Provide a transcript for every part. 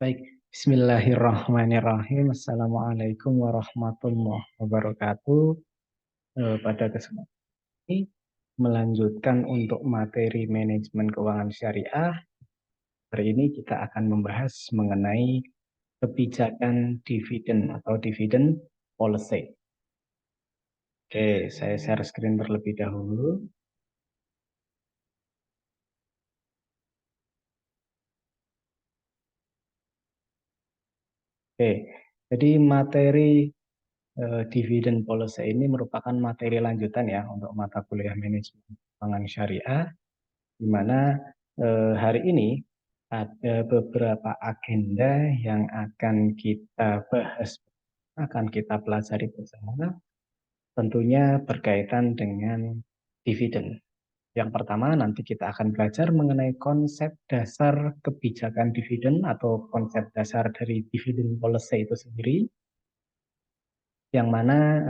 Baik, Bismillahirrahmanirrahim. Assalamualaikum warahmatullahi wabarakatuh. Pada kesempatan ini melanjutkan untuk materi manajemen keuangan syariah. Hari ini kita akan membahas mengenai kebijakan dividen atau dividen policy. Oke, saya share screen terlebih dahulu. Oke, jadi materi dividen policy ini merupakan materi lanjutan ya untuk mata kuliah manajemen keuangan syariah, di mana hari ini ada beberapa agenda yang akan kita bahas, akan kita pelajari bersama, tentunya berkaitan dengan dividen. Yang pertama, nanti kita akan belajar mengenai konsep dasar kebijakan dividen atau konsep dasar dari dividen policy itu sendiri, yang mana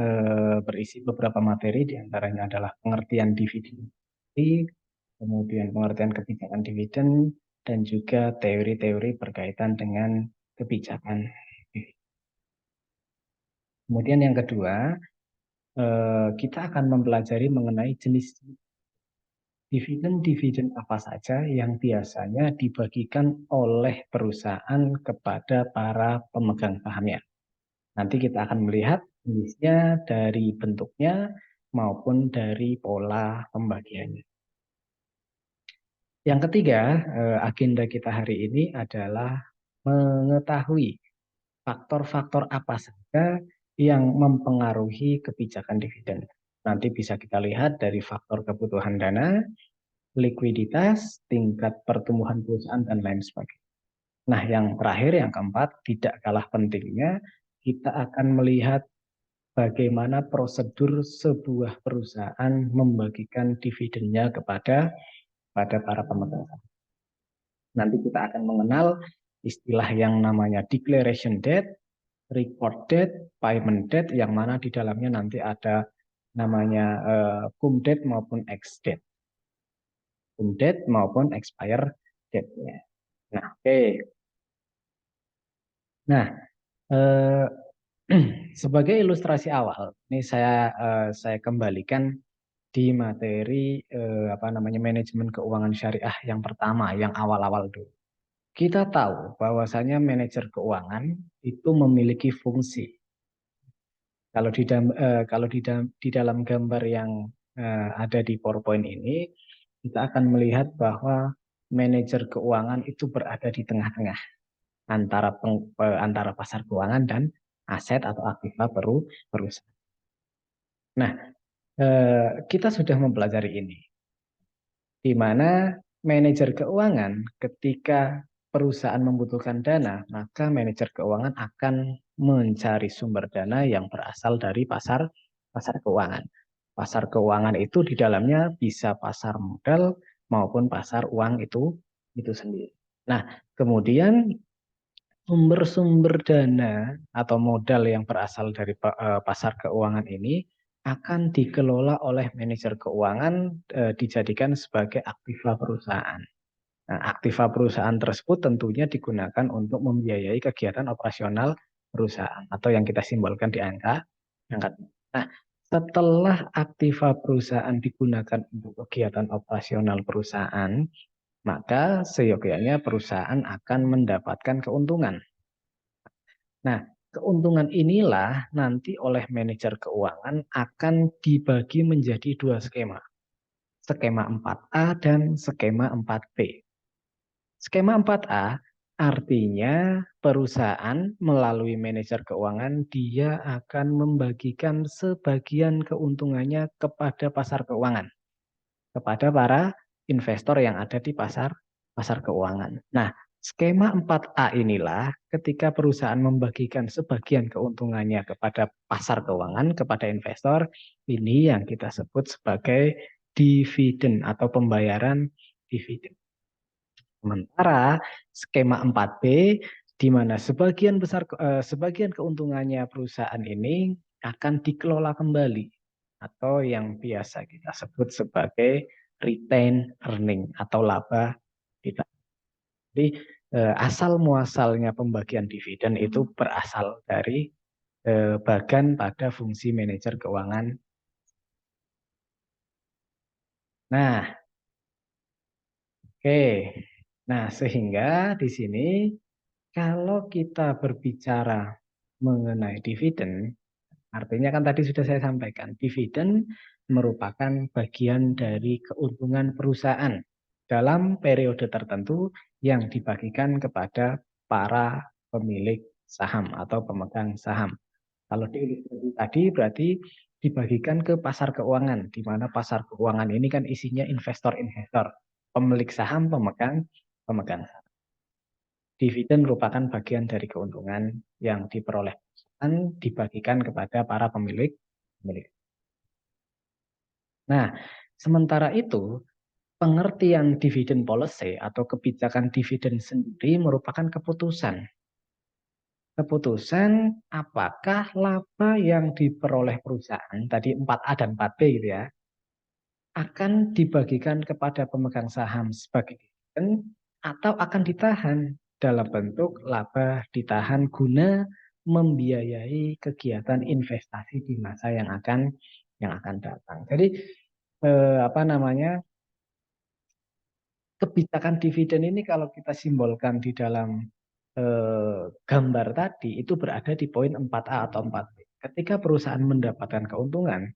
berisi beberapa materi, diantaranya adalah pengertian dividen, kemudian pengertian kebijakan dividen, dan juga teori-teori berkaitan dengan kebijakan. Kemudian yang kedua, kita akan mempelajari mengenai jenis dividen-dividen apa saja yang biasanya dibagikan oleh perusahaan kepada para pemegang sahamnya. Nanti kita akan melihat jenisnya dari bentuknya maupun dari pola pembagiannya. Yang ketiga, agenda kita hari ini adalah mengetahui faktor-faktor apa saja yang mempengaruhi kebijakan dividen. Nanti bisa kita lihat dari faktor kebutuhan dana, likuiditas, tingkat pertumbuhan perusahaan, dan lain sebagainya. Nah, yang terakhir, yang keempat, tidak kalah pentingnya, kita akan melihat bagaimana prosedur sebuah perusahaan membagikan dividennya kepada para pemegang saham. Nanti kita akan mengenal istilah yang namanya declaration date, record date, payment date, yang mana di dalamnya nanti ada namanya cum date maupun ex date. Cum date maupun expire date-nya. Nah, oke. Nah, eh, sebagai ilustrasi awal, ini saya kembalikan di materi apa namanya manajemen keuangan syariah yang pertama, yang awal-awal dulu. Kita tahu bahwasanya manajer keuangan itu memiliki fungsi. Kalau di dalam gambar yang ada di PowerPoint ini, kita akan melihat bahwa manajer keuangan itu berada di tengah-tengah antara pasar keuangan dan aset atau aktiva perusahaan. Nah, kita sudah mempelajari ini, di mana manajer keuangan ketika perusahaan membutuhkan dana, maka manajer keuangan akan mencari sumber dana yang berasal dari pasar keuangan. Pasar keuangan itu di dalamnya bisa pasar modal maupun pasar uang itu sendiri. Nah, kemudian sumber-sumber dana atau modal yang berasal dari pasar keuangan ini akan dikelola oleh manajer keuangan, dijadikan sebagai aktiva perusahaan. Nah, aktiva perusahaan tersebut tentunya digunakan untuk membiayai kegiatan operasional perusahaan atau yang kita simbolkan di angka. Nah, setelah aktiva perusahaan digunakan untuk kegiatan operasional perusahaan, maka seyogyanya perusahaan akan mendapatkan keuntungan. Nah, keuntungan inilah nanti oleh manajer keuangan akan dibagi menjadi dua skema. Skema 4A dan skema 4B. Skema 4A artinya perusahaan melalui manajer keuangan dia akan membagikan sebagian keuntungannya kepada pasar keuangan, kepada para investor yang ada di pasar keuangan. Nah, skema 4A inilah ketika perusahaan membagikan sebagian keuntungannya kepada pasar keuangan, kepada investor, ini yang kita sebut sebagai dividen atau pembayaran dividen. Sementara skema 4B di mana sebagian keuntungannya perusahaan ini akan dikelola kembali atau yang biasa kita sebut sebagai retain earning atau laba kita. Jadi asal muasalnya pembagian dividen itu berasal dari bagan pada fungsi manajer keuangan. Nah, oke. Nah, sehingga di sini kalau kita berbicara mengenai dividen, artinya kan tadi sudah saya sampaikan, dividen merupakan bagian dari keuntungan perusahaan dalam periode tertentu yang dibagikan kepada para pemilik saham atau pemegang saham. Kalau di ilustrasi tadi berarti dibagikan ke pasar keuangan, di mana pasar keuangan ini kan isinya investor-investor, pemilik saham, pemegang, pemegang. Dividen merupakan bagian dari keuntungan yang diperoleh perusahaan dibagikan kepada para pemilik. Nah, sementara itu pengertian dividen policy atau kebijakan dividen sendiri merupakan keputusan. Keputusan apakah laba yang diperoleh perusahaan, tadi 4A dan 4B gitu ya, akan dibagikan kepada pemegang saham sebagai dividen atau akan ditahan dalam bentuk laba ditahan guna membiayai kegiatan investasi di masa yang akan datang. Jadi apa namanya, kebijakan dividen ini kalau kita simbolkan di dalam gambar tadi itu berada di poin 4A atau 4B. Ketika perusahaan mendapatkan keuntungan,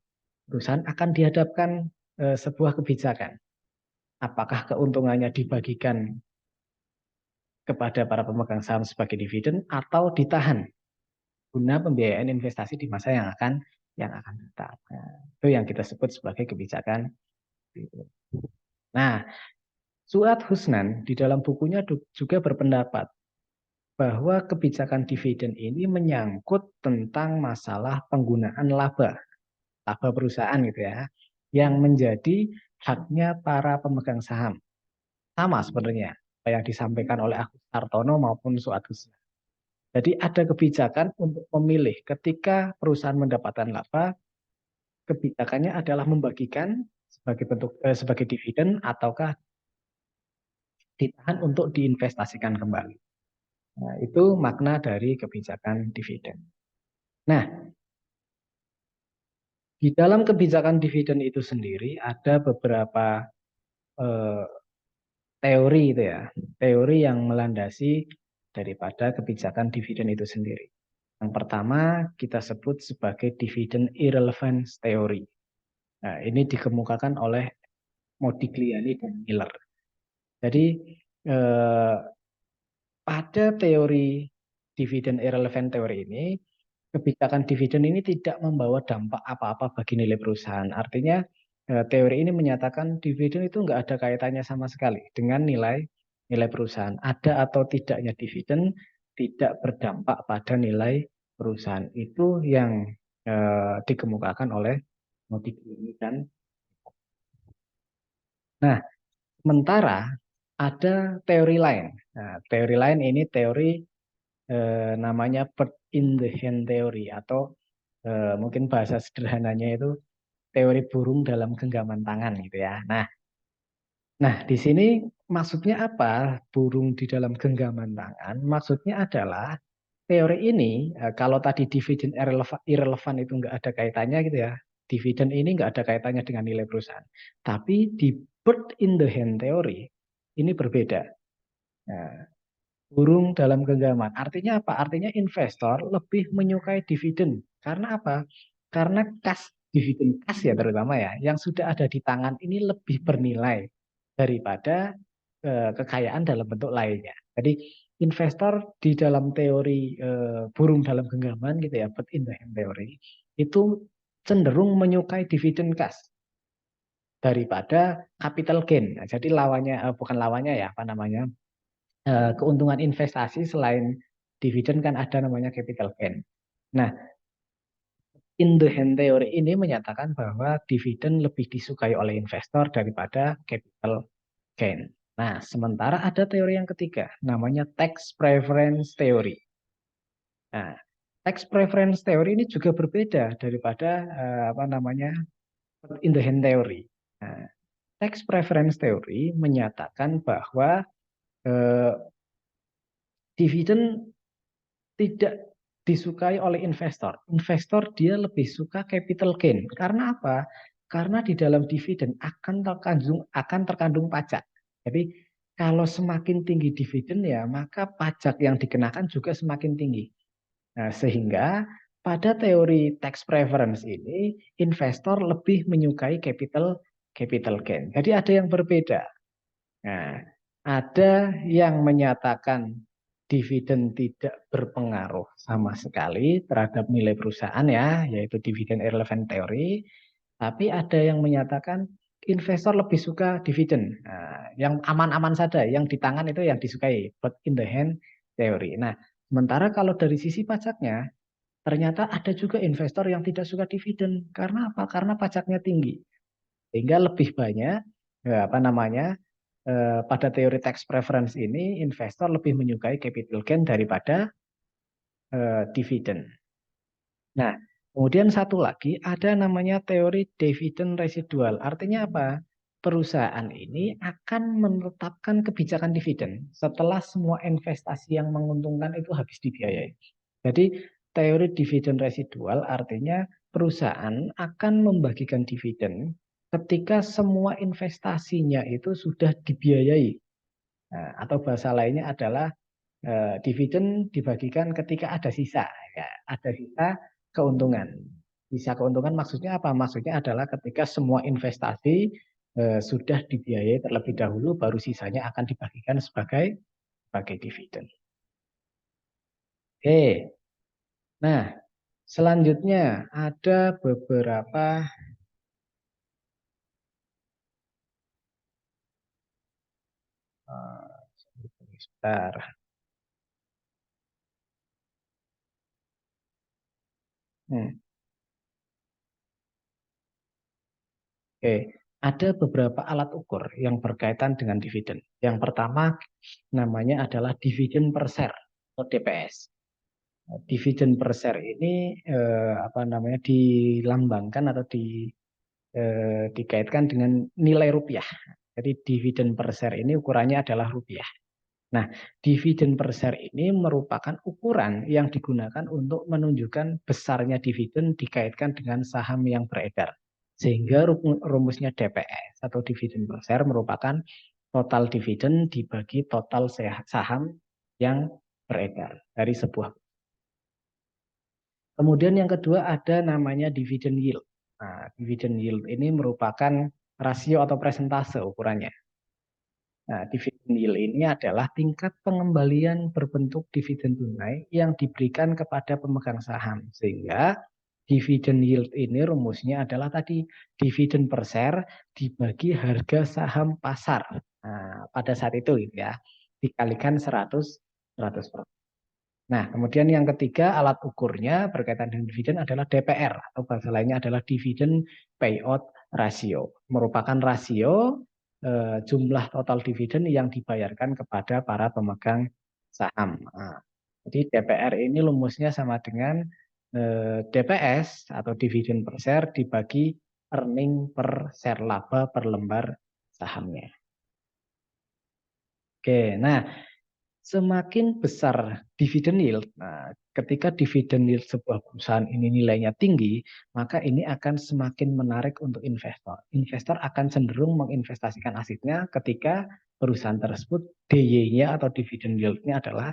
perusahaan akan dihadapkan sebuah kebijakan. Apakah keuntungannya dibagikan kepada para pemegang saham sebagai dividen atau ditahan guna pembiayaan investasi di masa yang akan datang. Nah, itu yang kita sebut sebagai kebijakan. Nah, Suat Husnan di dalam bukunya juga berpendapat bahwa kebijakan dividen ini menyangkut tentang masalah penggunaan laba perusahaan gitu ya, yang menjadi haknya para pemegang saham. Sama sebenarnya apa yang disampaikan oleh Agus Sartono maupun Suat Husnan. Jadi ada kebijakan untuk memilih ketika perusahaan mendapatkan laba, kebijakannya adalah membagikan sebagai bentuk sebagai dividen ataukah ditahan untuk diinvestasikan kembali. Nah, itu makna dari kebijakan dividen. Nah, di dalam kebijakan dividen itu sendiri ada beberapa eh, teori itu ya, teori yang melandasi daripada kebijakan dividen itu sendiri. Yang pertama kita sebut sebagai dividen irrelevance theory. Nah, ini dikemukakan oleh Modigliani dan Miller. Jadi eh, pada teori dividen irrelevant teori ini, kebijakan dividen ini tidak membawa dampak apa-apa bagi nilai perusahaan. Artinya teori ini menyatakan dividen itu nggak ada kaitannya sama sekali dengan nilai perusahaan. Ada atau tidaknya dividen tidak berdampak pada nilai perusahaan. Itu yang dikemukakan oleh Modigliani dan. Nah, sementara ada teori lain. Nah, teori lain ini teori namanya bird in the hand theory atau mungkin bahasa sederhananya itu teori burung dalam genggaman tangan gitu ya. Nah, di sini maksudnya apa? Burung di dalam genggaman tangan. Maksudnya adalah teori ini kalau tadi dividen irrelevant itu nggak ada kaitannya gitu ya. Dividen ini nggak ada kaitannya dengan nilai perusahaan. Tapi di bird in the hand theory ini berbeda. Nah, burung dalam genggaman. Artinya apa? Artinya investor lebih menyukai dividen. Karena apa? Karena kas, dividen kas ya terutama ya, yang sudah ada di tangan ini lebih bernilai daripada kekayaan dalam bentuk lainnya. Jadi investor di dalam teori burung dalam genggaman gitu ya, bird in the hand theory, itu cenderung menyukai dividen kas daripada capital gain. Nah, jadi lawannya bukan lawannya ya, apa namanya? Keuntungan investasi selain dividen kan ada namanya capital gain. Nah, in the hand theory ini menyatakan bahwa dividen lebih disukai oleh investor daripada capital gain. Nah, sementara ada teori yang ketiga, namanya tax preference theory. Nah, tax preference theory ini juga berbeda daripada apa namanya in the hand theory. Nah, tax preference theory menyatakan bahwa eh, Dividen tidak disukai oleh investor. Investor dia lebih suka capital gain. Karena apa? Karena di dalam dividen akan terkandung pajak. Jadi kalau semakin tinggi dividen ya maka pajak yang dikenakan juga semakin tinggi. Nah, sehingga pada teori tax preference ini investor lebih menyukai capital gain. Jadi ada yang berbeda. Nah, ada yang menyatakan dividen tidak berpengaruh sama sekali terhadap nilai perusahaan ya, yaitu dividen irrelevant theory. Tapi ada yang menyatakan investor lebih suka dividen. Nah, yang aman-aman saja, yang di tangan itu yang disukai, but in the hand teori. Nah, sementara kalau dari sisi pajaknya, ternyata ada juga investor yang tidak suka dividen. Karena apa? Karena pajaknya tinggi. Sehingga lebih banyak apa namanya pada teori tax preference ini investor lebih menyukai capital gain daripada dividen. Nah, kemudian satu lagi ada namanya teori dividend residual. Artinya apa? Perusahaan ini akan menetapkan kebijakan dividen setelah semua investasi yang menguntungkan itu habis dibiayai. Jadi teori dividen residual artinya perusahaan akan membagikan dividen ketika semua investasinya itu sudah dibiayai. Nah, atau bahasa lainnya adalah dividen dibagikan ketika ada sisa, ya, ada sisa keuntungan. Sisa keuntungan maksudnya apa? Maksudnya adalah ketika semua investasi sudah dibiayai terlebih dahulu, baru sisanya akan dibagikan sebagai dividen. Oke, nah selanjutnya ada beberapa sebentar. Hmm, Oke, ada beberapa alat ukur yang berkaitan dengan dividen. Yang pertama namanya adalah dividen per share atau DPS. Dividen per share ini apa namanya dilambangkan atau dikaitkan dengan nilai rupiah. Jadi dividen per share ini ukurannya adalah rupiah. Nah, dividen per share ini merupakan ukuran yang digunakan untuk menunjukkan besarnya dividen dikaitkan dengan saham yang beredar. Sehingga rumusnya DPS atau dividen per share merupakan total dividen dibagi total saham yang beredar dari sebuah. Kemudian yang kedua ada namanya dividend yield. Nah, dividend yield ini merupakan rasio atau presentase ukurannya. Nah, dividen yield ini adalah tingkat pengembalian berbentuk dividen tunai yang diberikan kepada pemegang saham. Sehingga dividen yield ini rumusnya adalah tadi dividen per share dibagi harga saham pasar. Nah, pada saat itu gitu ya, dikalikan 100%. Nah, kemudian yang ketiga alat ukurnya berkaitan dengan dividen adalah DPR atau bahasa lainnya adalah dividen payout ratio. Merupakan rasio jumlah total dividen yang dibayarkan kepada para pemegang saham. Nah, jadi DPR ini rumusnya sama dengan DPS atau dividen per share dibagi earning per share laba per lembar sahamnya. Oke, nah semakin besar dividen yield, nah, ketika dividen yield sebuah perusahaan ini nilainya tinggi, maka ini akan semakin menarik untuk investor. Investor akan cenderung menginvestasikan asetnya ketika perusahaan tersebut DY-nya atau dividen yield-nya adalah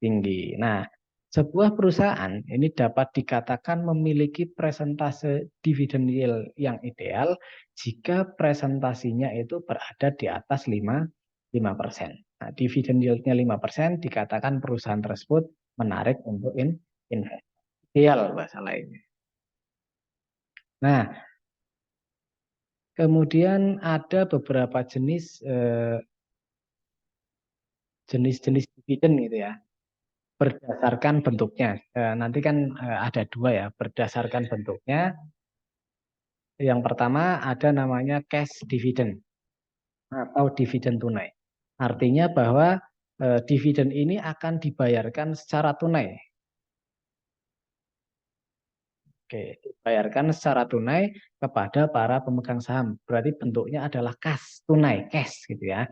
tinggi. Nah, sebuah perusahaan ini dapat dikatakan memiliki presentase dividen yield yang ideal jika presentasinya itu berada di atas 5%. Nah, dividen yield-nya 5% dikatakan perusahaan tersebut menarik untuk investasi. Ideal bahasa lainnya. Nah, kemudian ada beberapa jenis-jenis dividen gitu ya. Berdasarkan bentuknya. Nanti kan ada dua ya, berdasarkan bentuknya. Yang pertama ada namanya cash dividend atau dividen tunai. Artinya bahwa dividen ini akan dibayarkan secara tunai. Oke, dibayarkan secara tunai kepada para pemegang saham. Berarti bentuknya adalah kas, tunai, cash gitu ya.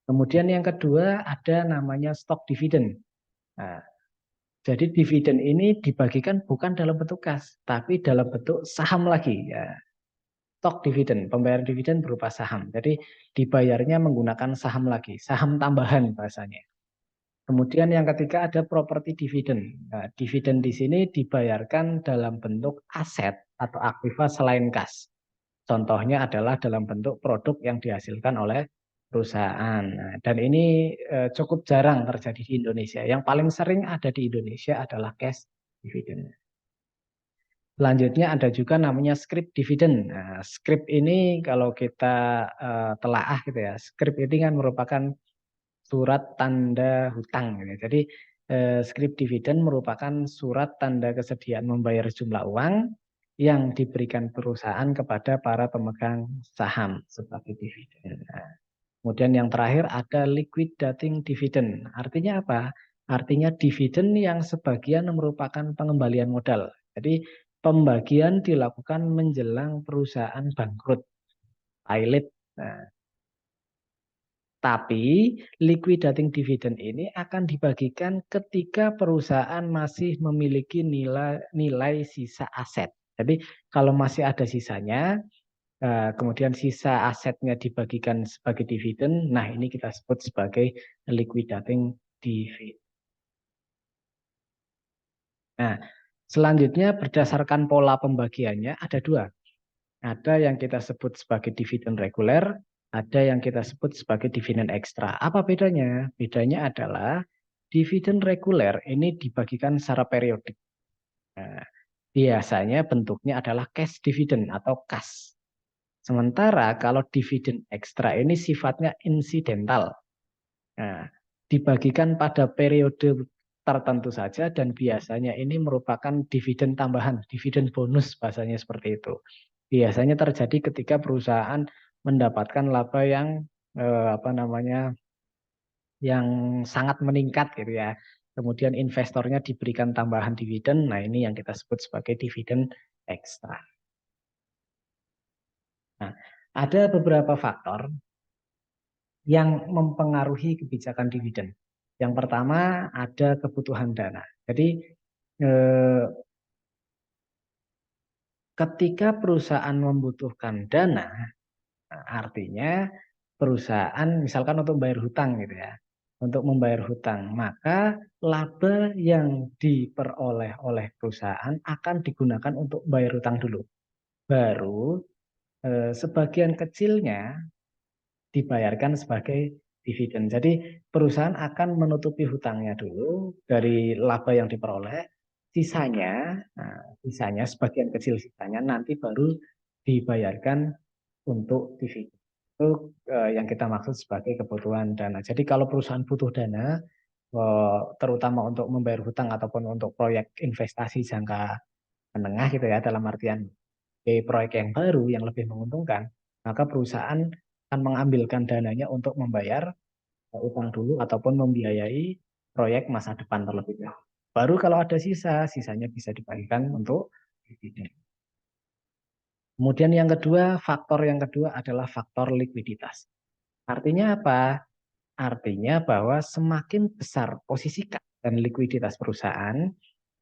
Kemudian yang kedua ada namanya stock dividend. Nah, jadi dividen ini dibagikan bukan dalam bentuk kas, tapi dalam bentuk saham lagi. Ya, stock dividen, pembayaran dividen berupa saham. Jadi dibayarnya menggunakan saham lagi, saham tambahan bahasanya. Kemudian yang ketiga ada properti dividen. Nah, dividen di sini dibayarkan dalam bentuk aset atau aktiva selain kas. Contohnya adalah dalam bentuk produk yang dihasilkan oleh perusahaan. Nah, dan ini cukup jarang terjadi di Indonesia. Yang paling sering ada di Indonesia adalah cash dividend. Selanjutnya ada juga namanya scrip dividend. Nah, scrip ini kalau kita telaah gitu ya, scrip ini kan merupakan surat tanda hutang. Gitu. Jadi scrip dividend merupakan surat tanda kesediaan membayar jumlah uang yang diberikan perusahaan kepada para pemegang saham sebagai dividen. Nah, kemudian yang terakhir ada liquidating dividend. Artinya apa? Artinya dividen yang sebagian merupakan pengembalian modal. Jadi pembagian dilakukan menjelang perusahaan bangkrut, pilot. Nah, tapi liquidating dividend ini akan dibagikan ketika perusahaan masih memiliki nilai sisa aset. Jadi kalau masih ada sisanya, kemudian sisa asetnya dibagikan sebagai dividen, nah ini kita sebut sebagai liquidating dividend. Nah, selanjutnya berdasarkan pola pembagiannya ada dua. Ada yang kita sebut sebagai dividen reguler, ada yang kita sebut sebagai dividen ekstra. Apa bedanya? Bedanya adalah dividen reguler ini dibagikan secara periodik. Nah, biasanya bentuknya adalah cash dividend atau kas. Sementara kalau dividen ekstra ini sifatnya insidental. Nah, dibagikan pada periode tertentu saja dan biasanya ini merupakan dividen tambahan, dividen bonus bahasanya seperti itu. Biasanya terjadi ketika perusahaan mendapatkan laba yang apa namanya yang sangat meningkat gitu ya. Kemudian investornya diberikan tambahan dividen. Nah, ini yang kita sebut sebagai dividen ekstra. Nah, ada beberapa faktor yang mempengaruhi kebijakan dividen. Yang pertama ada kebutuhan dana. Jadi ketika perusahaan membutuhkan dana, artinya perusahaan misalkan untuk membayar hutang gitu ya. Untuk membayar hutang, maka laba yang diperoleh oleh perusahaan akan digunakan untuk bayar hutang dulu. Baru sebagian kecilnya dibayarkan sebagai dividen. Jadi perusahaan akan menutupi hutangnya dulu dari laba yang diperoleh, sisanya, nah, sisanya sebagian kecil sisanya nanti baru dibayarkan untuk dividen. Itu yang kita maksud sebagai kebutuhan dana. Jadi kalau perusahaan butuh dana, terutama untuk membayar hutang ataupun untuk proyek investasi jangka menengah gitu ya, dalam artian proyek yang baru yang lebih menguntungkan, maka perusahaan akan mengambilkan dananya untuk membayar utang dulu ataupun membiayai proyek masa depan terlebih dahulu. Baru kalau ada sisa, sisanya bisa dibagikan untuk dividen. Kemudian yang kedua, faktor yang kedua adalah faktor likuiditas. Artinya apa? Artinya bahwa semakin besar posisi kas dan likuiditas perusahaan,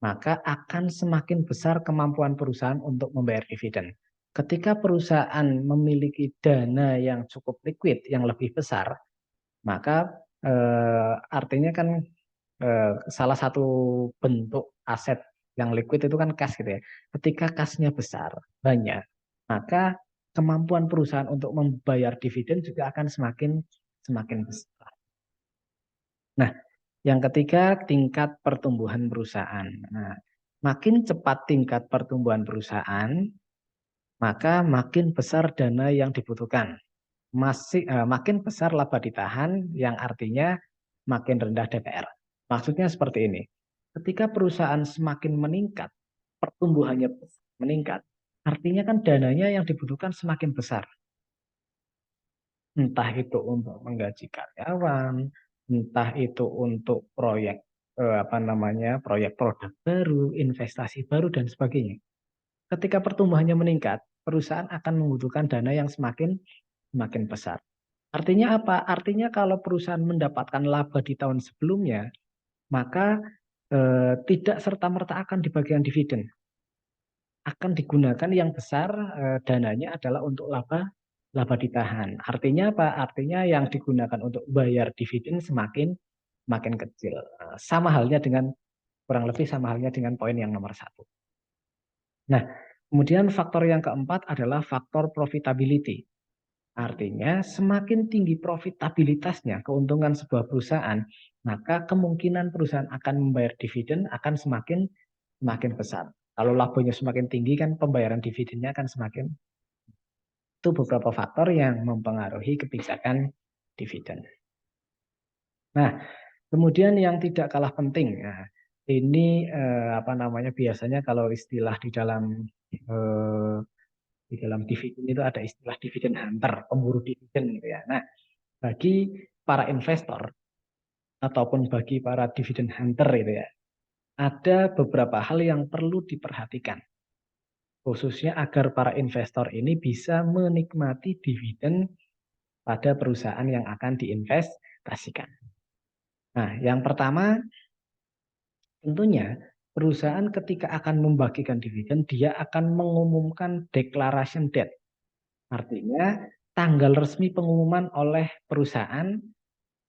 maka akan semakin besar kemampuan perusahaan untuk membayar dividen. Ketika perusahaan memiliki dana yang cukup liquid, yang lebih besar, maka artinya kan salah satu bentuk aset yang liquid itu kan kas gitu ya. Ketika kasnya besar, banyak, maka kemampuan perusahaan untuk membayar dividen juga akan semakin besar. Nah, yang ketiga tingkat pertumbuhan perusahaan. Nah, makin cepat tingkat pertumbuhan perusahaan, maka makin besar dana yang dibutuhkan. Makin besar laba ditahan, yang artinya makin rendah DPR. Maksudnya seperti ini. Ketika perusahaan semakin meningkat, pertumbuhannya meningkat, artinya kan dananya yang dibutuhkan semakin besar. Entah itu untuk menggaji karyawan, entah itu untuk proyek apa namanya, proyek produk baru, investasi baru dan sebagainya. Ketika pertumbuhannya meningkat, perusahaan akan membutuhkan dana yang semakin besar. Artinya apa? Artinya kalau perusahaan mendapatkan laba di tahun sebelumnya, maka tidak serta-merta akan dibagikan dividen. Akan digunakan yang besar dananya adalah untuk laba ditahan. Artinya apa? Artinya yang digunakan untuk bayar dividen makin kecil. Sama halnya dengan kurang lebih sama halnya dengan poin yang nomor 1. Nah, kemudian faktor yang keempat adalah faktor profitability. Artinya semakin tinggi profitabilitasnya, keuntungan sebuah perusahaan, maka kemungkinan perusahaan akan membayar dividen akan semakin besar. Kalau labanya semakin tinggi kan pembayaran dividennya akan semakin. Itu beberapa faktor yang mempengaruhi kebijakan dividen. Nah, kemudian yang tidak kalah penting, nah, ini biasanya kalau istilah di dalam dividen itu ada istilah dividen hunter, pemburu dividen gitu ya. Nah, bagi para investor ataupun bagi para dividen hunter itu ya, ada beberapa hal yang perlu diperhatikan. Khususnya agar para investor ini bisa menikmati dividen pada perusahaan yang akan diinvestasikan. Nah, yang pertama tentunya perusahaan ketika akan membagikan dividen, dia akan mengumumkan declaration date. Artinya tanggal resmi pengumuman oleh perusahaan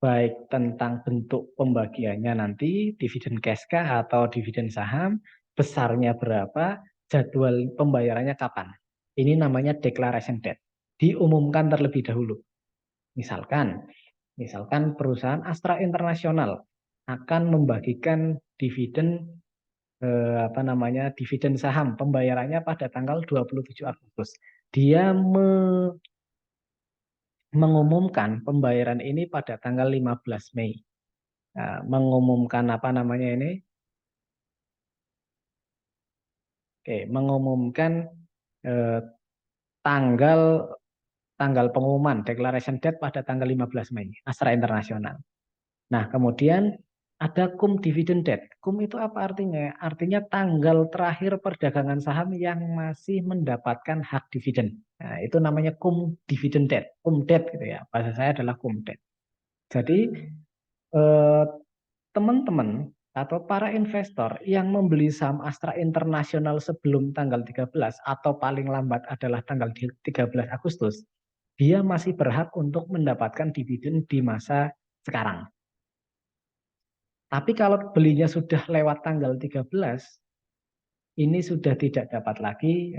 baik tentang bentuk pembagiannya nanti, dividen cash kah atau dividen saham, besarnya berapa, jadwal pembayarannya kapan. Ini namanya declaration date. Diumumkan terlebih dahulu. Misalkan perusahaan Astra International akan membagikan dividen dividen saham, pembayarannya pada tanggal 27 Agustus. Dia mengumumkan pembayaran ini pada tanggal 15 Mei. Mengumumkan mengumumkan eh, tanggal tanggal pengumuman declaration date pada tanggal 15 Mei, Astra Internasional. Nah, kemudian ada cum dividend date. Cum itu apa artinya? Artinya tanggal terakhir perdagangan saham yang masih mendapatkan hak dividen. Nah, itu namanya cum dividend date. Cum date gitu ya. Bahasa saya adalah cum date. Jadi eh, teman-teman atau para investor yang membeli saham Astra Internasional sebelum tanggal 13 atau paling lambat adalah tanggal 13 Agustus, dia masih berhak untuk mendapatkan dividen di masa sekarang. Tapi kalau belinya sudah lewat tanggal 13, ini sudah tidak dapat lagi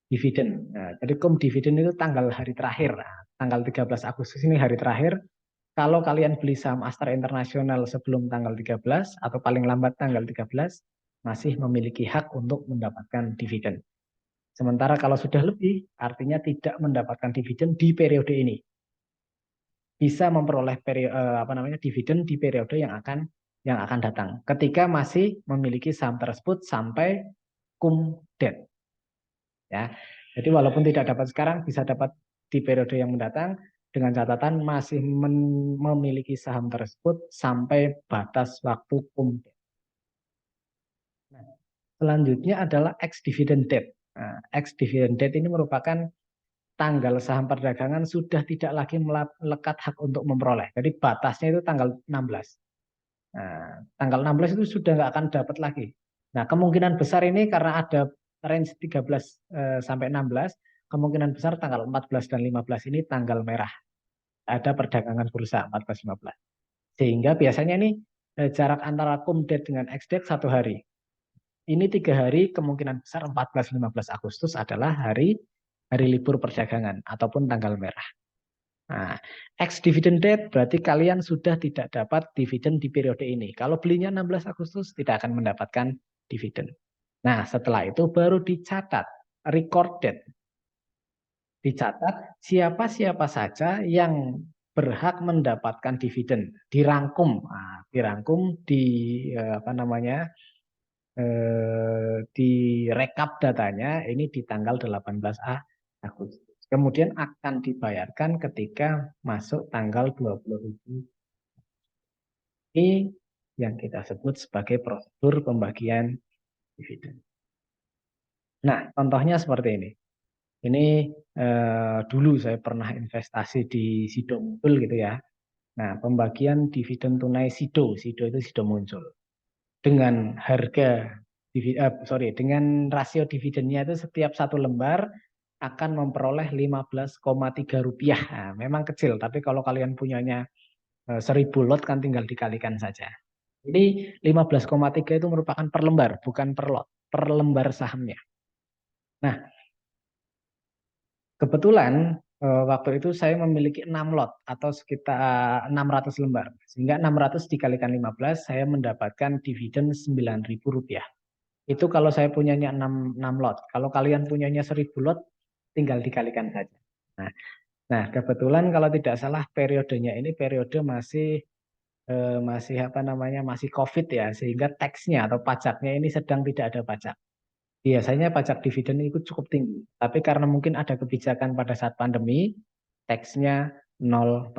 dividen. Nah, jadi dividen itu tanggal hari terakhir. Nah, tanggal 13 Agustus ini hari terakhir. Kalau kalian beli saham Astra Internasional sebelum tanggal 13 atau paling lambat tanggal 13, masih memiliki hak untuk mendapatkan dividen. Sementara kalau sudah lebih, artinya tidak mendapatkan dividen di periode ini. Bisa memperoleh dividen di periode yang akan datang. Ketika masih memiliki saham tersebut sampai cum date. Ya. Jadi walaupun tidak dapat sekarang, bisa dapat di periode yang mendatang dengan catatan masih memiliki saham tersebut sampai batas waktu cum date. Nah, selanjutnya adalah ex dividend date. Nah, ex dividend date ini merupakan tanggal saham perdagangan sudah tidak lagi melekat hak untuk memperoleh. Jadi batasnya itu tanggal 16. Nah, tanggal 16 itu sudah nggak akan dapat lagi. Nah, kemungkinan besar ini karena ada range 13 sampai 16, kemungkinan besar tanggal 14 dan 15 ini tanggal merah. Ada perdagangan bursa 14-15. Sehingga biasanya ini jarak antara cum date dengan ex date 1 hari. Ini 3 hari, kemungkinan besar 14-15 Agustus adalah hari libur perdagangan ataupun tanggal merah. Nah, ex dividend date berarti kalian sudah tidak dapat dividen di periode ini. Kalau belinya 16 Agustus tidak akan mendapatkan dividen. Nah, setelah itu baru dicatat record date. Dicatat siapa-siapa saja yang berhak mendapatkan dividen, dirangkum. Nah, dirangkum di rekap datanya ini di tanggal 18 Agustus. Kemudian akan dibayarkan ketika masuk tanggal 27. Ini yang kita sebut sebagai prosedur pembagian dividen. Nah, contohnya seperti ini. Ini dulu saya pernah investasi di Sidomukul gitu ya. Nah, pembagian dividen tunai SIDO, SIDO itu SIDO muncul dengan harga dengan rasio dividennya itu setiap satu lembar akan memperoleh 15,3 rupiah. Nah, memang kecil, tapi kalau kalian punyanya 1000 lot kan tinggal dikalikan saja. Jadi 15,3 itu merupakan per lembar, bukan per lot, per lembar sahamnya. Nah, kebetulan waktu itu saya memiliki 6 lot atau sekitar 600 lembar. Sehingga 600 dikalikan 15, saya mendapatkan dividen 9.000 rupiah. Itu kalau saya punyanya 6 lot. Kalau kalian punyanya 1000 lot, tinggal dikalikan saja. Nah, kebetulan kalau tidak salah periodenya ini periode masih apa namanya masih COVID ya, sehingga teksnya atau pajaknya ini sedang tidak ada pajak. Biasanya pajak dividen itu cukup tinggi, tapi karena mungkin ada kebijakan pada saat pandemi, teksnya 0%.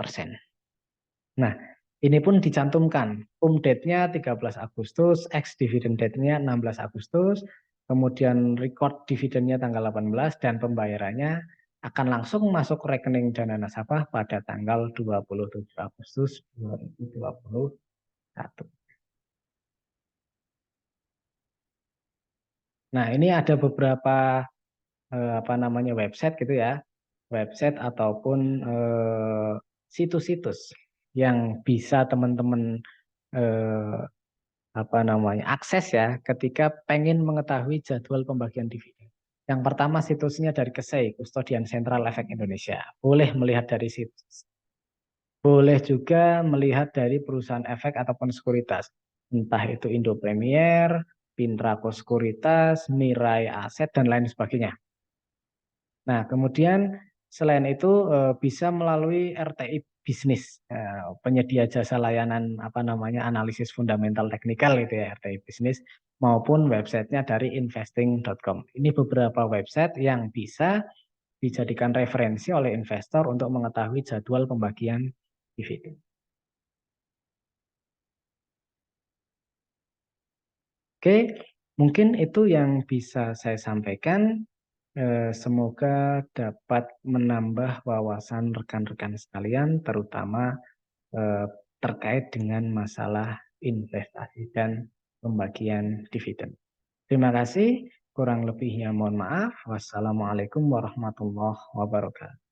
Nah, ini pun dicantumkan. Date-nya 13 Agustus, ex-dividend date-nya 16 Agustus, kemudian record dividennya tanggal 18, dan pembayarannya akan langsung masuk rekening dana nasabah pada tanggal 27 Agustus 2021. Nah, ini ada beberapa apa namanya website gitu ya, website ataupun situs-situs yang bisa teman-teman eh, apa namanya akses ya ketika pengen mengetahui jadwal pembagian dividen. Yang pertama situsnya dari KSEI, Kustodian Sentral Efek Indonesia. Boleh melihat dari situs. Boleh juga melihat dari perusahaan efek ataupun sekuritas. Entah itu Indo Premier, Pintraco Sekuritas, Mirai Aset, dan lain sebagainya. Nah, kemudian selain itu bisa melalui RTI Bisnis, penyedia jasa layanan apa namanya analisis fundamental teknikal itu ya RTI Bisnis, maupun websitenya dari investing.com. Ini beberapa website yang bisa dijadikan referensi oleh investor untuk mengetahui jadwal pembagian dividen. Oke, mungkin itu yang bisa saya sampaikan. Semoga dapat menambah wawasan rekan-rekan sekalian, terutama eh, terkait dengan masalah investasi dan pembagian dividen. Terima kasih, kurang lebihnya mohon maaf. Wassalamualaikum warahmatullahi wabarakatuh.